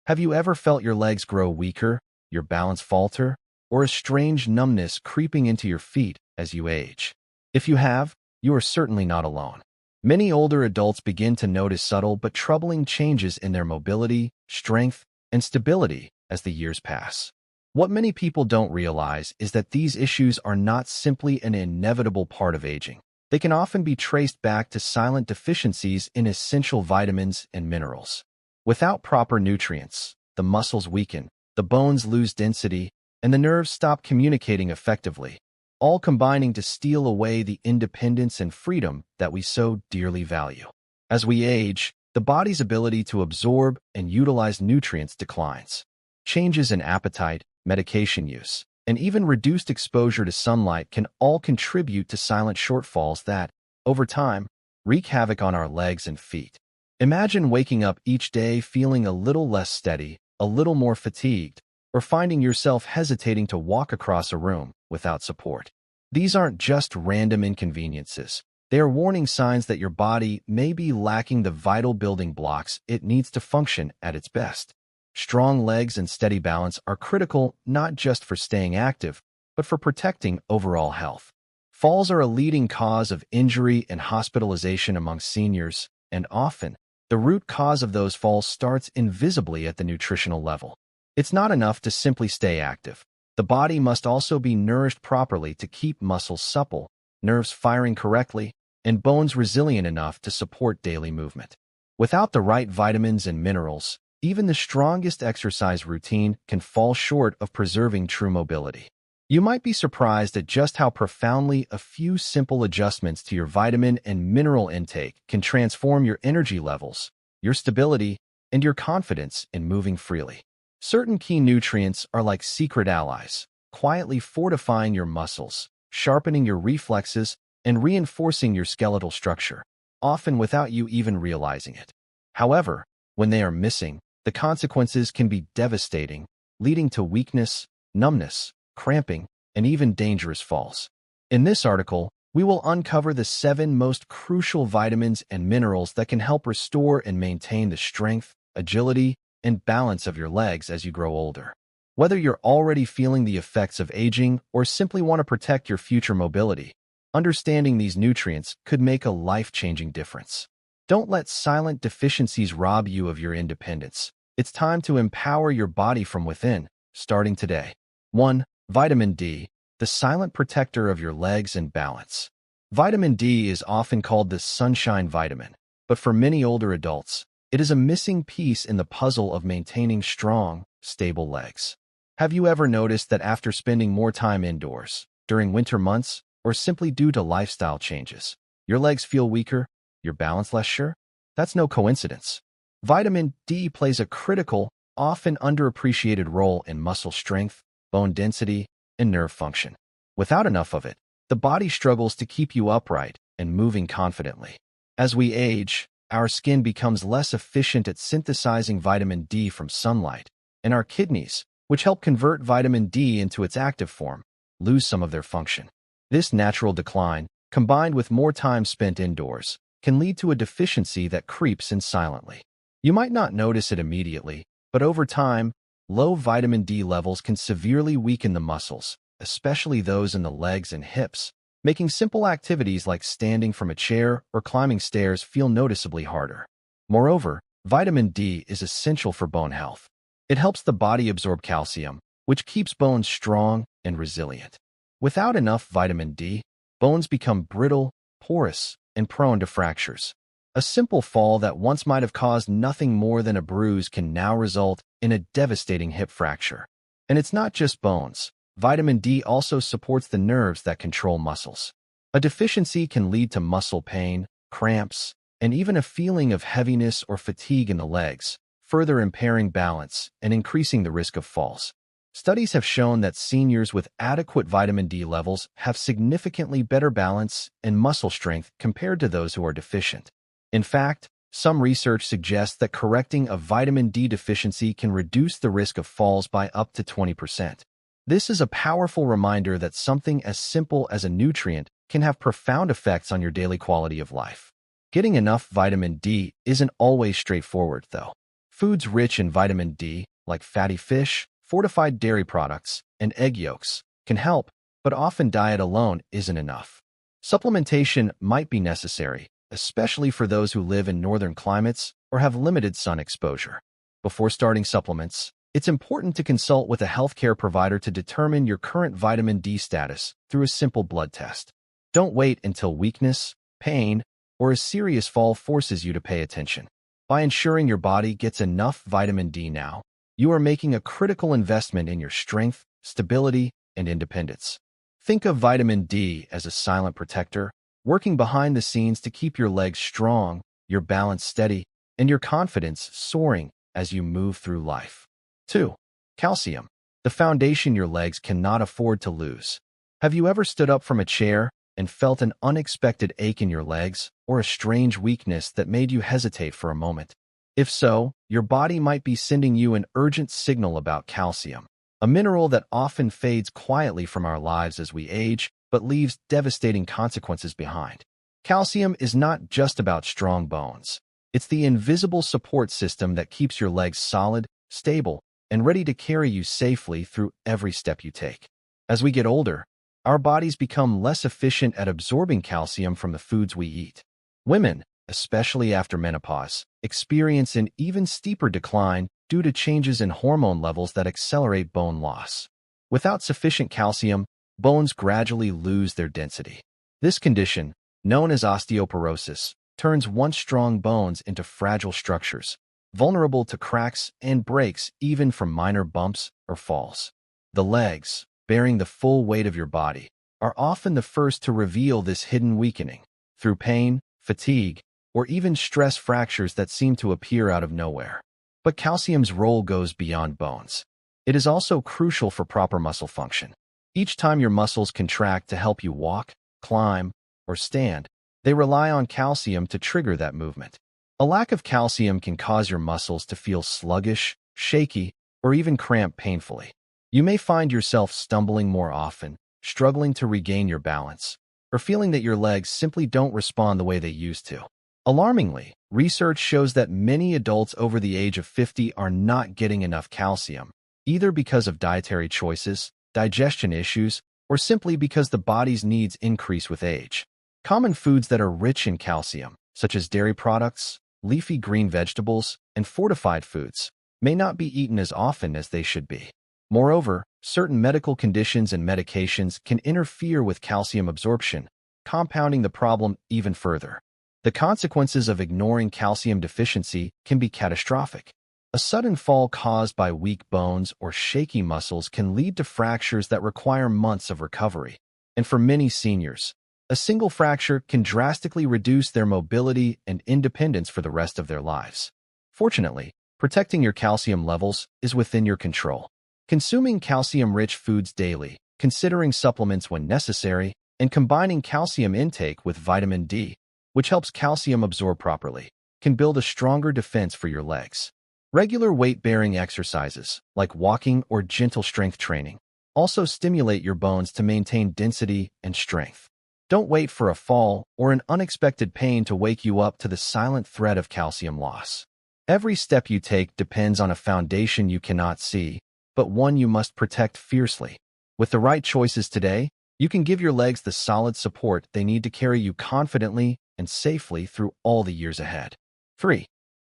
Have you ever felt your legs grow weaker, your balance falter, or a strange numbness creeping into your feet as you age? If you have, you are certainly not alone. Many older adults begin to notice subtle but troubling changes in their mobility, strength, and stability as the years pass. What many people don't realize is that these issues are not simply an inevitable part of aging. They can often be traced back to silent deficiencies in essential vitamins and minerals. Without proper nutrients, the muscles weaken, the bones lose density, and the nerves stop communicating effectively, all combining to steal away the independence and freedom that we so dearly value. As we age, the body's ability to absorb and utilize nutrients declines. Changes in appetite, medication use, and even reduced exposure to sunlight can all contribute to silent shortfalls that, over time, wreak havoc on our legs and feet. Imagine waking up each day feeling a little less steady, a little more fatigued, or finding yourself hesitating to walk across a room without support. These aren't just random inconveniences. They are warning signs that your body may be lacking the vital building blocks it needs to function at its best. Strong legs and steady balance are critical not just for staying active, but for protecting overall health. Falls are a leading cause of injury and hospitalization among seniors, and often, the root cause of those falls starts invisibly at the nutritional level. It's not enough to simply stay active. The body must also be nourished properly to keep muscles supple, nerves firing correctly, and bones resilient enough to support daily movement. Without the right vitamins and minerals, even the strongest exercise routine can fall short of preserving true mobility. You might be surprised at just how profoundly a few simple adjustments to your vitamin and mineral intake can transform your energy levels, your stability, and your confidence in moving freely. Certain key nutrients are like secret allies, quietly fortifying your muscles, sharpening your reflexes, and reinforcing your skeletal structure, often without you even realizing it. However, when they are missing, the consequences can be devastating, leading to weakness, numbness, cramping, and even dangerous falls. In this article, we will uncover the 7 most crucial vitamins and minerals that can help restore and maintain the strength, agility, and balance of your legs as you grow older. Whether you're already feeling the effects of aging or simply want to protect your future mobility, understanding these nutrients could make a life-changing difference. Don't let silent deficiencies rob you of your independence. It's time to empower your body from within, starting today. 1. Vitamin D, the silent protector of your legs and balance. Vitamin D is often called the sunshine vitamin, but for many older adults, it is a missing piece in the puzzle of maintaining strong, stable legs. Have you ever noticed that after spending more time indoors, during winter months, or simply due to lifestyle changes, your legs feel weaker, your balance less sure? That's no coincidence. Vitamin D plays a critical, often underappreciated role in muscle strength, bone density, and nerve function. Without enough of it, the body struggles to keep you upright and moving confidently. As we age, our skin becomes less efficient at synthesizing vitamin D from sunlight, and our kidneys, which help convert vitamin D into its active form, lose some of their function. This natural decline, combined with more time spent indoors, can lead to a deficiency that creeps in silently. You might not notice it immediately, but over time, low vitamin D levels can severely weaken the muscles, especially those in the legs and hips, making simple activities like standing from a chair or climbing stairs feel noticeably harder. Moreover, vitamin D is essential for bone health. It helps the body absorb calcium, which keeps bones strong and resilient. Without enough vitamin D, bones become brittle, porous, and prone to fractures. A simple fall that once might have caused nothing more than a bruise can now result in a devastating hip fracture. And it's not just bones. Vitamin D also supports the nerves that control muscles. A deficiency can lead to muscle pain, cramps, and even a feeling of heaviness or fatigue in the legs, further impairing balance and increasing the risk of falls. Studies have shown that seniors with adequate vitamin D levels have significantly better balance and muscle strength compared to those who are deficient. In fact, some research suggests that correcting a vitamin D deficiency can reduce the risk of falls by up to 20%. This is a powerful reminder that something as simple as a nutrient can have profound effects on your daily quality of life. Getting enough vitamin D isn't always straightforward, though. Foods rich in vitamin D, like fatty fish, fortified dairy products, and egg yolks, can help, but often diet alone isn't enough. Supplementation might be necessary, especially for those who live in northern climates or have limited sun exposure. Before starting supplements, it's important to consult with a healthcare provider to determine your current vitamin D status through a simple blood test. Don't wait until weakness, pain, or a serious fall forces you to pay attention. By ensuring your body gets enough vitamin D now, you are making a critical investment in your strength, stability, and independence. Think of vitamin D as a silent protector, working behind the scenes to keep your legs strong, your balance steady, and your confidence soaring as you move through life. 2. Calcium, the foundation your legs cannot afford to lose. Have you ever stood up from a chair and felt an unexpected ache in your legs or a strange weakness that made you hesitate for a moment? If so, your body might be sending you an urgent signal about calcium, a mineral that often fades quietly from our lives as we age, but leaves devastating consequences behind. Calcium is not just about strong bones. It's the invisible support system that keeps your legs solid, stable, and ready to carry you safely through every step you take. As we get older, our bodies become less efficient at absorbing calcium from the foods we eat. Women, especially after menopause, experience an even steeper decline due to changes in hormone levels that accelerate bone loss. Without sufficient calcium, bones gradually lose their density. This condition, known as osteoporosis, turns once strong bones into fragile structures, vulnerable to cracks and breaks even from minor bumps or falls. The legs, bearing the full weight of your body, are often the first to reveal this hidden weakening. Through pain, fatigue, or even stress fractures that seem to appear out of nowhere. But calcium's role goes beyond bones. It is also crucial for proper muscle function. Each time your muscles contract to help you walk, climb, or stand, they rely on calcium to trigger that movement. A lack of calcium can cause your muscles to feel sluggish, shaky, or even cramp painfully. You may find yourself stumbling more often, struggling to regain your balance, or feeling that your legs simply don't respond the way they used to. Alarmingly, research shows that many adults over the age of 50 are not getting enough calcium, either because of dietary choices, digestion issues, or simply because the body's needs increase with age. Common foods that are rich in calcium, such as dairy products, leafy green vegetables, and fortified foods, may not be eaten as often as they should be. Moreover, certain medical conditions and medications can interfere with calcium absorption, compounding the problem even further. The consequences of ignoring calcium deficiency can be catastrophic. A sudden fall caused by weak bones or shaky muscles can lead to fractures that require months of recovery. And for many seniors, a single fracture can drastically reduce their mobility and independence for the rest of their lives. Fortunately, protecting your calcium levels is within your control. Consuming calcium-rich foods daily, considering supplements when necessary, and combining calcium intake with vitamin D, which helps calcium absorb properly, can build a stronger defense for your legs. Regular weight-bearing exercises, like walking or gentle strength training, also stimulate your bones to maintain density and strength. Don't wait for a fall or an unexpected pain to wake you up to the silent threat of calcium loss. Every step you take depends on a foundation you cannot see, but one you must protect fiercely. With the right choices today, you can give your legs the solid support they need to carry you confidently and safely through all the years ahead. 3.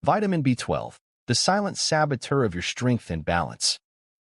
Vitamin B12, the silent saboteur of your strength and balance.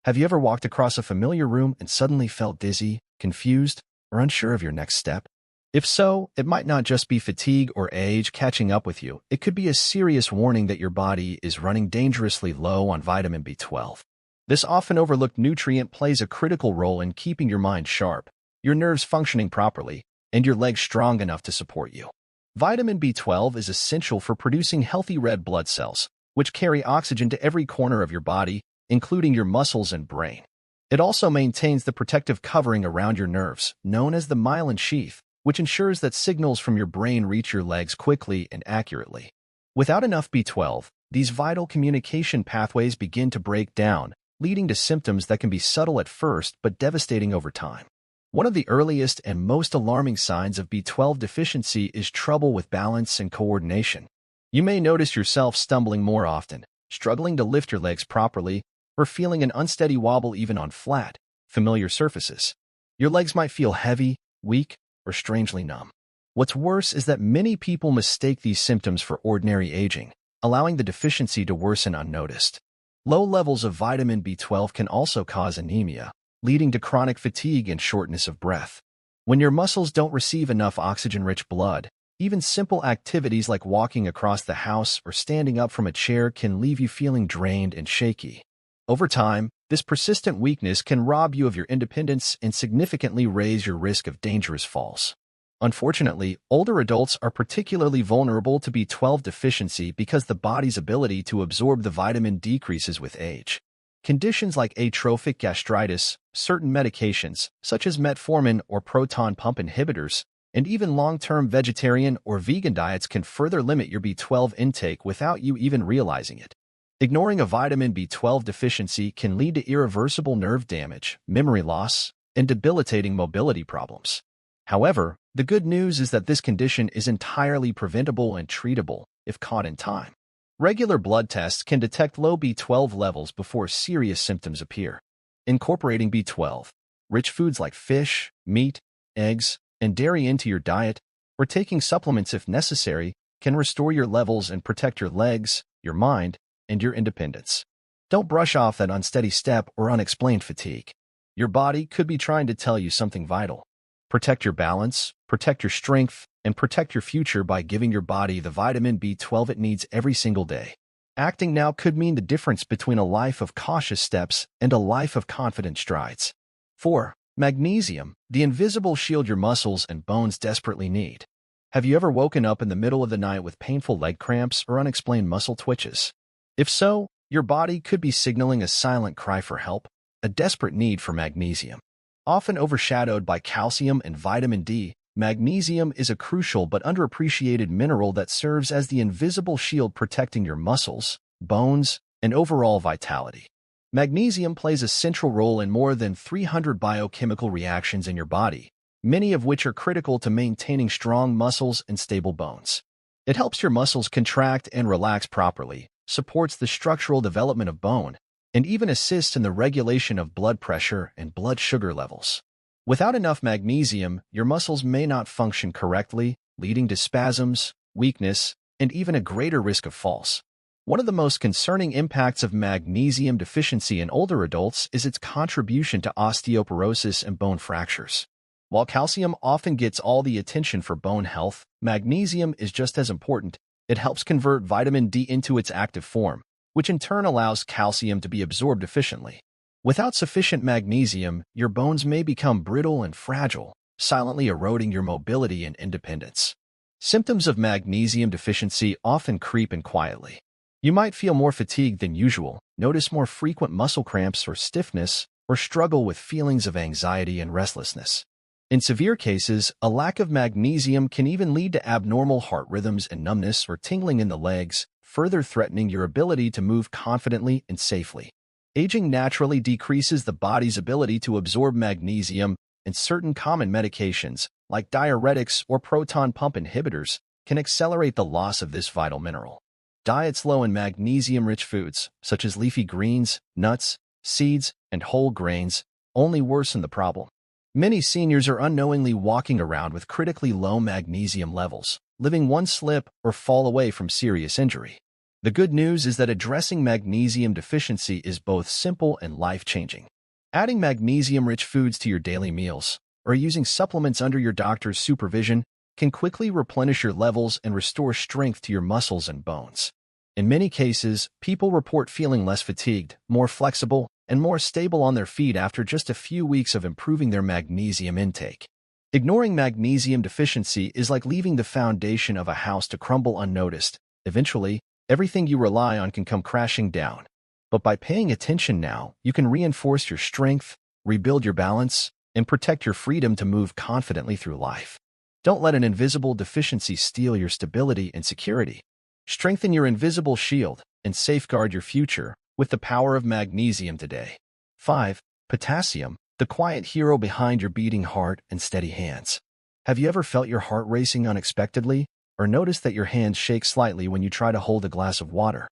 Have you ever walked across a familiar room and suddenly felt dizzy, confused, or unsure of your next step? If so, it might not just be fatigue or age catching up with you. It could be a serious warning that your body is running dangerously low on vitamin B12. This often overlooked nutrient plays a critical role in keeping your mind sharp, your nerves functioning properly, and your legs strong enough to support you. Vitamin B12 is essential for producing healthy red blood cells, which carry oxygen to every corner of your body, including your muscles and brain. It also maintains the protective covering around your nerves, known as the myelin sheath, which ensures that signals from your brain reach your legs quickly and accurately. Without enough B12, these vital communication pathways begin to break down, leading to symptoms that can be subtle at first but devastating over time. One of the earliest and most alarming signs of B12 deficiency is trouble with balance and coordination. You may notice yourself stumbling more often, struggling to lift your legs properly, or feeling an unsteady wobble even on flat, familiar surfaces. Your legs might feel heavy, weak, or strangely numb. What's worse is that many people mistake these symptoms for ordinary aging, allowing the deficiency to worsen unnoticed. Low levels of vitamin B12 can also cause anemia, leading to chronic fatigue and shortness of breath. When your muscles don't receive enough oxygen-rich blood, even simple activities like walking across the house or standing up from a chair can leave you feeling drained and shaky. Over time, this persistent weakness can rob you of your independence and significantly raise your risk of dangerous falls. Unfortunately, older adults are particularly vulnerable to B12 deficiency because the body's ability to absorb the vitamin decreases with age. Conditions like atrophic gastritis, certain medications, such as metformin or proton pump inhibitors, and even long-term vegetarian or vegan diets can further limit your B12 intake without you even realizing it. Ignoring a vitamin B12 deficiency can lead to irreversible nerve damage, memory loss, and debilitating mobility problems. However, the good news is that this condition is entirely preventable and treatable if caught in time. Regular blood tests can detect low B12 levels before serious symptoms appear. Incorporating B12-rich foods like fish, meat, eggs, and dairy into your diet, or taking supplements if necessary, can restore your levels and protect your legs, your mind, and your independence. Don't brush off that unsteady step or unexplained fatigue. Your body could be trying to tell you something vital. Protect your balance, protect your strength, and protect your future by giving your body the vitamin B12 it needs every single day. Acting now could mean the difference between a life of cautious steps and a life of confident strides. 4. Magnesium, the invisible shield your muscles and bones desperately need. Have you ever woken up in the middle of the night with painful leg cramps or unexplained muscle twitches? If so, your body could be signaling a silent cry for help, a desperate need for magnesium. Often overshadowed by calcium and vitamin D, magnesium is a crucial but underappreciated mineral that serves as the invisible shield protecting your muscles, bones, and overall vitality. Magnesium plays a central role in more than 300 biochemical reactions in your body, many of which are critical to maintaining strong muscles and stable bones. It helps your muscles contract and relax properly, supports the structural development of bone, and even assists in the regulation of blood pressure and blood sugar levels. Without enough magnesium, your muscles may not function correctly, leading to spasms, weakness, and even a greater risk of falls. One of the most concerning impacts of magnesium deficiency in older adults is its contribution to osteoporosis and bone fractures. While calcium often gets all the attention for bone health, magnesium is just as important. It helps convert vitamin D into its active form, which in turn allows calcium to be absorbed efficiently. Without sufficient magnesium, your bones may become brittle and fragile, silently eroding your mobility and independence. Symptoms of magnesium deficiency often creep in quietly. You might feel more fatigued than usual, notice more frequent muscle cramps or stiffness, or struggle with feelings of anxiety and restlessness. In severe cases, a lack of magnesium can even lead to abnormal heart rhythms and numbness or tingling in the legs, further threatening your ability to move confidently and safely. Aging naturally decreases the body's ability to absorb magnesium, and certain common medications, like diuretics or proton pump inhibitors, can accelerate the loss of this vital mineral. Diets low in magnesium-rich foods, such as leafy greens, nuts, seeds, and whole grains, only worsen the problem. Many seniors are unknowingly walking around with critically low magnesium levels, living one slip or fall away from serious injury. The good news is that addressing magnesium deficiency is both simple and life-changing. Adding magnesium-rich foods to your daily meals, or using supplements under your doctor's supervision, can quickly replenish your levels and restore strength to your muscles and bones. In many cases, people report feeling less fatigued, more flexible, and more stable on their feet after just a few weeks of improving their magnesium intake. Ignoring magnesium deficiency is like leaving the foundation of a house to crumble unnoticed. Eventually, everything you rely on can come crashing down. But by paying attention now, you can reinforce your strength, rebuild your balance, and protect your freedom to move confidently through life. Don't let an invisible deficiency steal your stability and security. Strengthen your invisible shield and safeguard your future with the power of magnesium today. 5. Potassium, the quiet hero behind your beating heart and steady hands. Have you ever felt your heart racing unexpectedly, or noticed that your hands shake slightly when you try to hold a glass of water?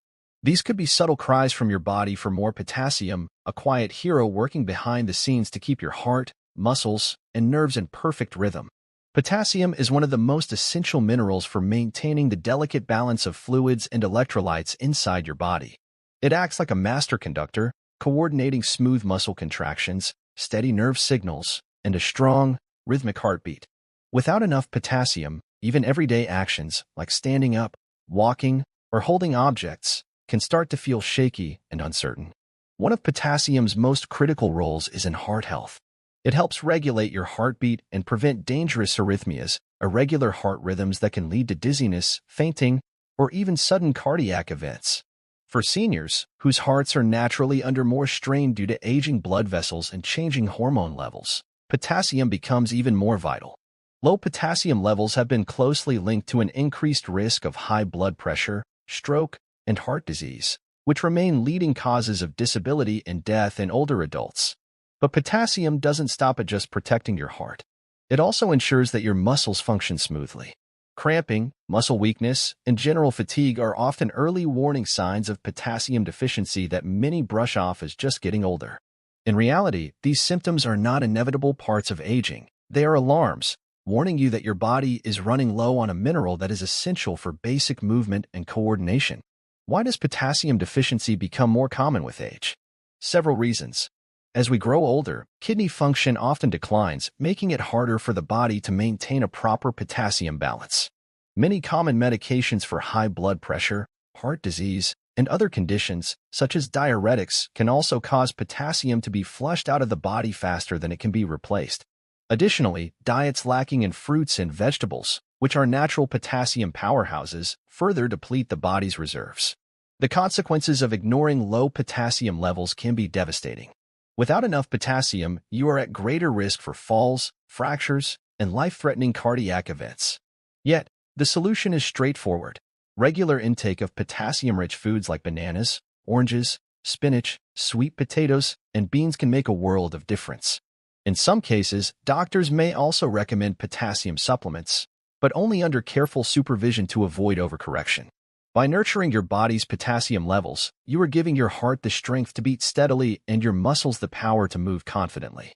These could be subtle cries from your body for more potassium, a quiet hero working behind the scenes to keep your heart, muscles, and nerves in perfect rhythm. Potassium is one of the most essential minerals for maintaining the delicate balance of fluids and electrolytes inside your body. It acts like a master conductor, coordinating smooth muscle contractions, steady nerve signals, and a strong, rhythmic heartbeat. Without enough potassium, even everyday actions like standing up, walking, or holding objects can start to feel shaky and uncertain. One of potassium's most critical roles is in heart health. It helps regulate your heartbeat and prevent dangerous arrhythmias, irregular heart rhythms that can lead to dizziness, fainting, or even sudden cardiac events. For seniors, whose hearts are naturally under more strain due to aging blood vessels and changing hormone levels, potassium becomes even more vital. Low potassium levels have been closely linked to an increased risk of high blood pressure, stroke, and heart disease, which remain leading causes of disability and death in older adults. But potassium doesn't stop at just protecting your heart. It also ensures that your muscles function smoothly. Cramping, muscle weakness, and general fatigue are often early warning signs of potassium deficiency that many brush off as just getting older. In reality, these symptoms are not inevitable parts of aging. They are alarms, warning you that your body is running low on a mineral that is essential for basic movement and coordination. Why does potassium deficiency become more common with age? Several reasons. As we grow older, kidney function often declines, making it harder for the body to maintain a proper potassium balance. Many common medications for high blood pressure, heart disease, and other conditions, such as diuretics, can also cause potassium to be flushed out of the body faster than it can be replaced. Additionally, diets lacking in fruits and vegetables, which are natural potassium powerhouses, further deplete the body's reserves. The consequences of ignoring low potassium levels can be devastating. Without enough potassium, you are at greater risk for falls, fractures, and life-threatening cardiac events. Yet, the solution is straightforward. Regular intake of potassium-rich foods like bananas, oranges, spinach, sweet potatoes, and beans can make a world of difference. In some cases, doctors may also recommend potassium supplements, but only under careful supervision to avoid overcorrection. By nurturing your body's potassium levels, you are giving your heart the strength to beat steadily and your muscles the power to move confidently.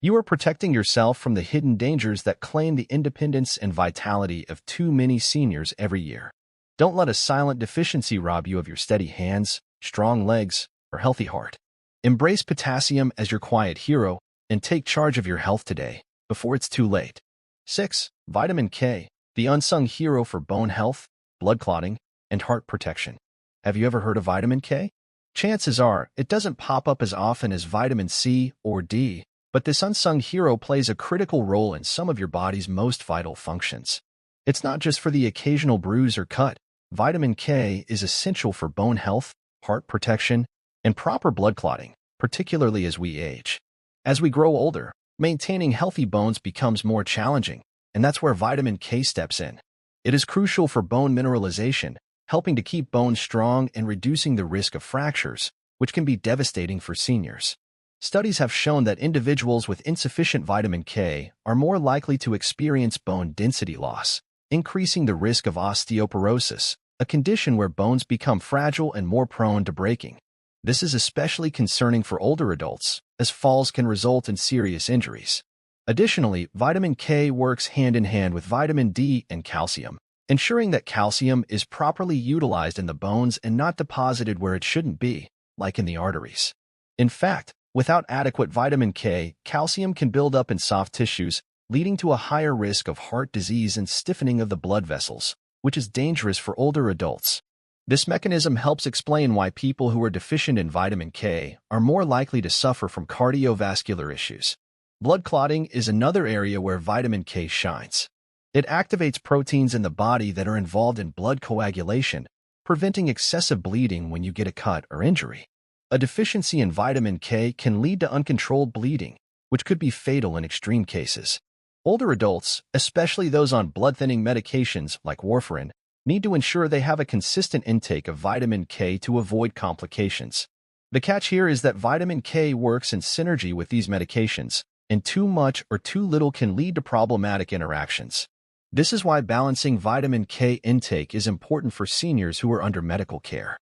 You are protecting yourself from the hidden dangers that claim the independence and vitality of too many seniors every year. Don't let a silent deficiency rob you of your steady hands, strong legs, or healthy heart. Embrace potassium as your quiet hero and take charge of your health today, before it's too late. 6. Vitamin K, the unsung hero for bone health, blood clotting, and heart protection. Have you ever heard of vitamin K? Chances are, it doesn't pop up as often as vitamin C or D, but this unsung hero plays a critical role in some of your body's most vital functions. It's not just for the occasional bruise or cut. Vitamin K is essential for bone health, heart protection, and proper blood clotting, particularly as we age. As we grow older, maintaining healthy bones becomes more challenging, and that's where vitamin K steps in. It is crucial for bone mineralization, helping to keep bones strong and reducing the risk of fractures, which can be devastating for seniors. Studies have shown that individuals with insufficient vitamin K are more likely to experience bone density loss, increasing the risk of osteoporosis, a condition where bones become fragile and more prone to breaking. This is especially concerning for older adults, as falls can result in serious injuries. Additionally, vitamin K works hand in hand with vitamin D and calcium, ensuring that calcium is properly utilized in the bones and not deposited where it shouldn't be, like in the arteries. In fact, without adequate vitamin K, calcium can build up in soft tissues, leading to a higher risk of heart disease and stiffening of the blood vessels, which is dangerous for older adults. This mechanism helps explain why people who are deficient in vitamin K are more likely to suffer from cardiovascular issues. Blood clotting is another area where vitamin K shines. It activates proteins in the body that are involved in blood coagulation, preventing excessive bleeding when you get a cut or injury. A deficiency in vitamin K can lead to uncontrolled bleeding, which could be fatal in extreme cases. Older adults, especially those on blood-thinning medications like warfarin, need to ensure they have a consistent intake of vitamin K to avoid complications. The catch here is that vitamin K works in synergy with these medications, and too much or too little can lead to problematic interactions. This is why balancing vitamin K intake is important for seniors who are under medical care.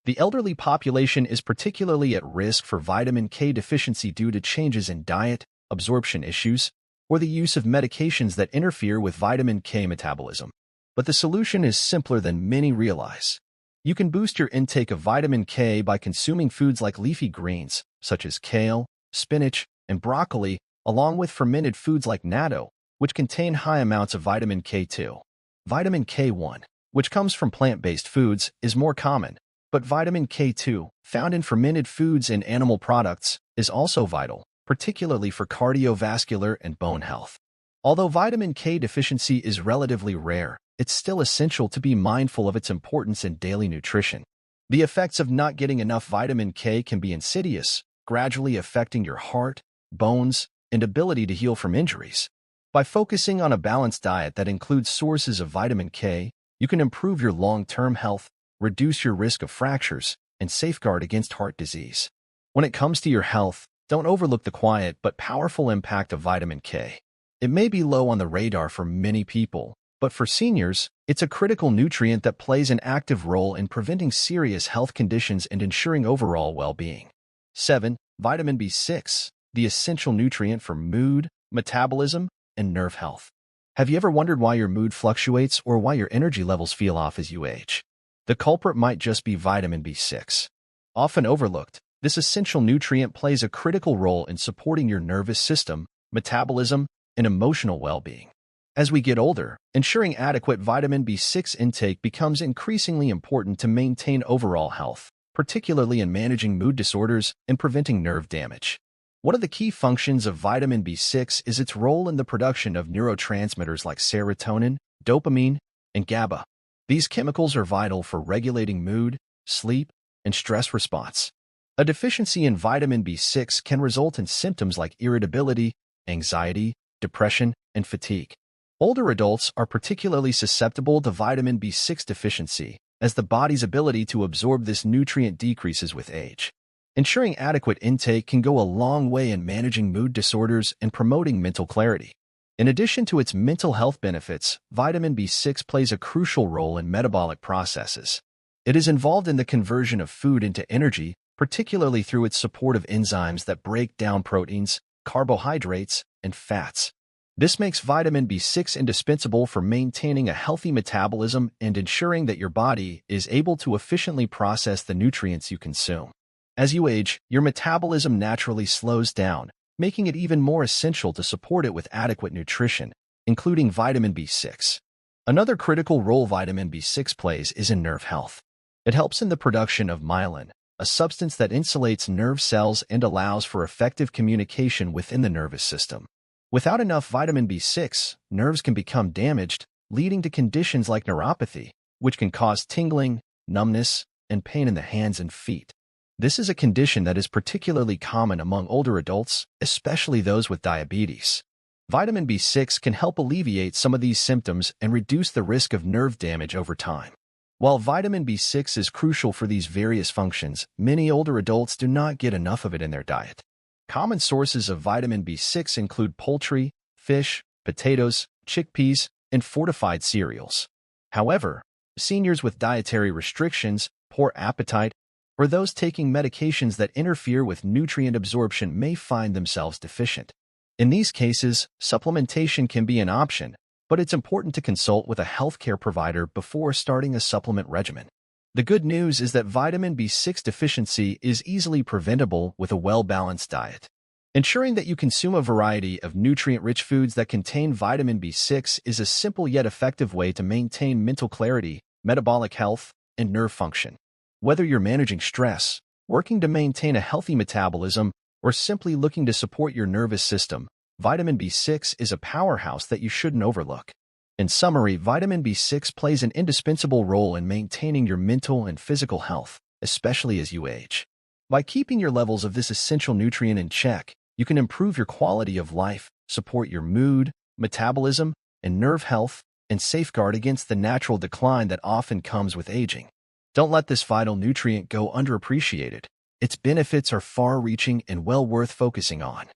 The elderly population is particularly at risk for vitamin K deficiency due to changes in diet, absorption issues, or the use of medications that interfere with vitamin K metabolism. But the solution is simpler than many realize. You can boost your intake of vitamin K by consuming foods like leafy greens, such as kale, spinach, and broccoli, along with fermented foods like natto, which contain high amounts of vitamin K2. Vitamin K1, which comes from plant-based foods, is more common, but vitamin K2, found in fermented foods and animal products, is also vital, particularly for cardiovascular and bone health. Although vitamin K deficiency is relatively rare, it's still essential to be mindful of its importance in daily nutrition. The effects of not getting enough vitamin K can be insidious, gradually affecting your heart, bones, and ability to heal from injuries. By focusing on a balanced diet that includes sources of vitamin K, you can improve your long-term health, reduce your risk of fractures, and safeguard against heart disease. When it comes to your health, don't overlook the quiet but powerful impact of vitamin K. It may be low on the radar for many people, but for seniors, it's a critical nutrient that plays an active role in preventing serious health conditions and ensuring overall well-being. 7. Vitamin B6, the essential nutrient for mood, metabolism, and nerve health. Have you ever wondered why your mood fluctuates or why your energy levels feel off as you age? The culprit might just be vitamin B6. Often overlooked, this essential nutrient plays a critical role in supporting your nervous system, metabolism, and emotional well-being. As we get older, ensuring adequate vitamin B6 intake becomes increasingly important to maintain overall health, particularly in managing mood disorders and preventing nerve damage. One of the key functions of vitamin B6 is its role in the production of neurotransmitters like serotonin, dopamine, and GABA. These chemicals are vital for regulating mood, sleep, and stress response. A deficiency in vitamin B6 can result in symptoms like irritability, anxiety, depression, and fatigue. Older adults are particularly susceptible to vitamin B6 deficiency, as the body's ability to absorb this nutrient decreases with age. Ensuring adequate intake can go a long way in managing mood disorders and promoting mental clarity. In addition to its mental health benefits, vitamin B6 plays a crucial role in metabolic processes. It is involved in the conversion of food into energy, particularly through its support of enzymes that break down proteins, carbohydrates, and fats. This makes vitamin B6 indispensable for maintaining a healthy metabolism and ensuring that your body is able to efficiently process the nutrients you consume. As you age, your metabolism naturally slows down, making it even more essential to support it with adequate nutrition, including vitamin B6. Another critical role vitamin B6 plays is in nerve health. It helps in the production of myelin, a substance that insulates nerve cells and allows for effective communication within the nervous system. Without enough vitamin B6, nerves can become damaged, leading to conditions like neuropathy, which can cause tingling, numbness, and pain in the hands and feet. This is a condition that is particularly common among older adults, especially those with diabetes. Vitamin B6 can help alleviate some of these symptoms and reduce the risk of nerve damage over time. While vitamin B6 is crucial for these various functions, many older adults do not get enough of it in their diet. Common sources of vitamin B6 include poultry, fish, potatoes, chickpeas, and fortified cereals. However, seniors with dietary restrictions, poor appetite, or those taking medications that interfere with nutrient absorption may find themselves deficient. In these cases, supplementation can be an option, but it's important to consult with a healthcare provider before starting a supplement regimen. The good news is that vitamin B6 deficiency is easily preventable with a well-balanced diet. Ensuring that you consume a variety of nutrient-rich foods that contain vitamin B6 is a simple yet effective way to maintain mental clarity, metabolic health, and nerve function. Whether you're managing stress, working to maintain a healthy metabolism, or simply looking to support your nervous system, vitamin B6 is a powerhouse that you shouldn't overlook. In summary, vitamin B6 plays an indispensable role in maintaining your mental and physical health, especially as you age. By keeping your levels of this essential nutrient in check, you can improve your quality of life, support your mood, metabolism, and nerve health, and safeguard against the natural decline that often comes with aging. Don't let this vital nutrient go underappreciated. Its benefits are far-reaching and well worth focusing on.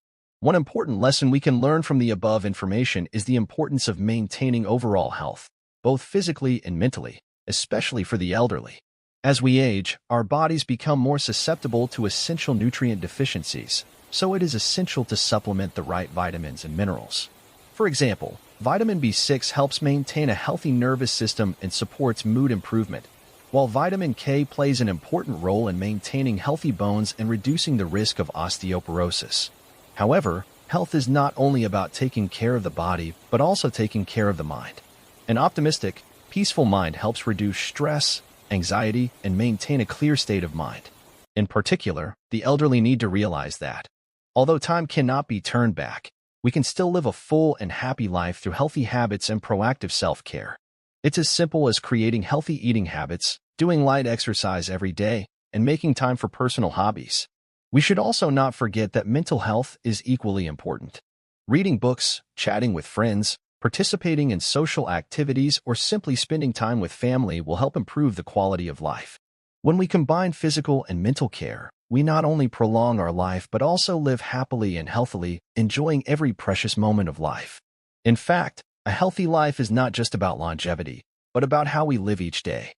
One important lesson we can learn from the above information is the importance of maintaining overall health, both physically and mentally, especially for the elderly. As we age, our bodies become more susceptible to essential nutrient deficiencies, so it is essential to supplement the right vitamins and minerals. For example, vitamin B6 helps maintain a healthy nervous system and supports mood improvement, while vitamin K plays an important role in maintaining healthy bones and reducing the risk of osteoporosis. However, health is not only about taking care of the body, but also taking care of the mind. An optimistic, peaceful mind helps reduce stress, anxiety, and maintain a clear state of mind. In particular, the elderly need to realize that, although time cannot be turned back, we can still live a full and happy life through healthy habits and proactive self-care. It's as simple as creating healthy eating habits, doing light exercise every day, and making time for personal hobbies. We should also not forget that mental health is equally important. Reading books, chatting with friends, participating in social activities, or simply spending time with family will help improve the quality of life. When we combine physical and mental care, we not only prolong our life but also live happily and healthily, enjoying every precious moment of life. In fact, a healthy life is not just about longevity, but about how we live each day.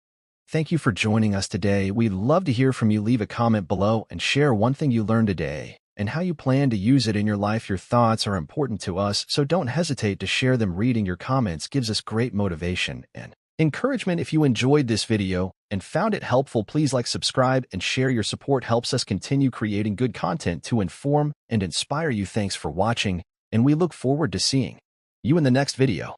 Thank you for joining us today. We'd love to hear from you. Leave a comment below and share one thing you learned today and how you plan to use it in your life. Your thoughts are important to us, so don't hesitate to share them. Reading your comments gives us great motivation and encouragement. If you enjoyed this video and found it helpful, please like, subscribe, and share. Your support helps us continue creating good content to inform and inspire you. Thanks for watching, and we look forward to seeing you in the next video.